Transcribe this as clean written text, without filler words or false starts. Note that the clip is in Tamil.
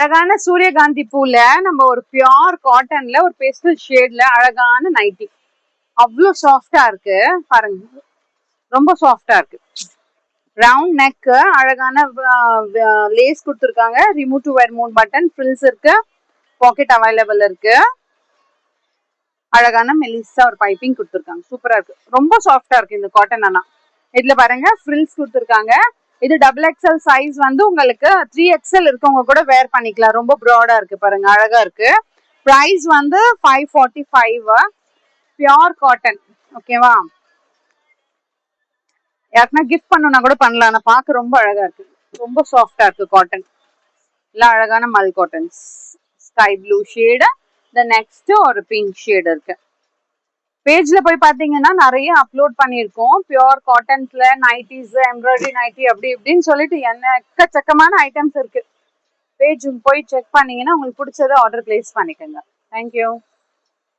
அழகான சூரியகாந்தி பூல நம்ம ஒரு பியோர் காட்டன்ல ஒரு பேஸ்டல் ஷேட்ல அழகான நைட்டி. அவ்வளோ சாஃப்டா இருக்கு பாருங்க, ரொம்ப சாஃப்டா இருக்கு. ரவுண்ட் நெக், அழகான லேஸ் கொடுத்துருக்காங்க. Remove to wear 3 button, frills இருக்கு, பாக்கெட் அவைலபிள் இருக்கு. அழகான மெலிசா ஒரு பைப்பிங் கொடுத்துருக்காங்க. சூப்பரா இருக்கு, ரொம்ப சாஃப்டா இருக்கு இந்த காட்டன். ஆனா இதுல பாருங்க ஃப்ரில்ஸ் கொடுத்துருக்காங்க. இது XXL சைஸ் வந்து உங்களுக்கு 3XL இருக்கவங்க கூட வேர் பண்ணிக்கலாம். ரொம்ப ப்ராடா இருக்கு பாருங்க, அழகா இருக்கு. பிரைஸ் வந்து 545. Pure cotton. ஓகேவா, யாருக்குன்னா கிஃப்ட் பண்ணணும்னா கூட பண்ணலாம். நான் பார்க்க ரொம்ப அழகா இருக்கு, ரொம்ப சாஃப்டா இருக்கு காட்டன். எல்லாம் அழகான மல் cottons. Sky blue shade, the next ஒரு பிங்க் ஷேடு இருக்கு. பேஜ்ல போய் பாத்தீங்கன்னா நிறைய அப்லோட் பண்ணிருக்கோம். பியோர் காட்டன்ஸ்ல நைட்டிஸ், எம்ப்ராய்டரி நைட்டி, அப்படி இப்படின்னு சொல்லிட்டு எக்கச்சக்கமான ஐட்டம்ஸ் இருக்கு. பேஜ் போய் செக் பண்ணீங்கன்னா உங்களுக்கு பிடிச்சதை ஆர்டர் பிளேஸ் பண்ணிக்கோங்க. தேங்க்யூ.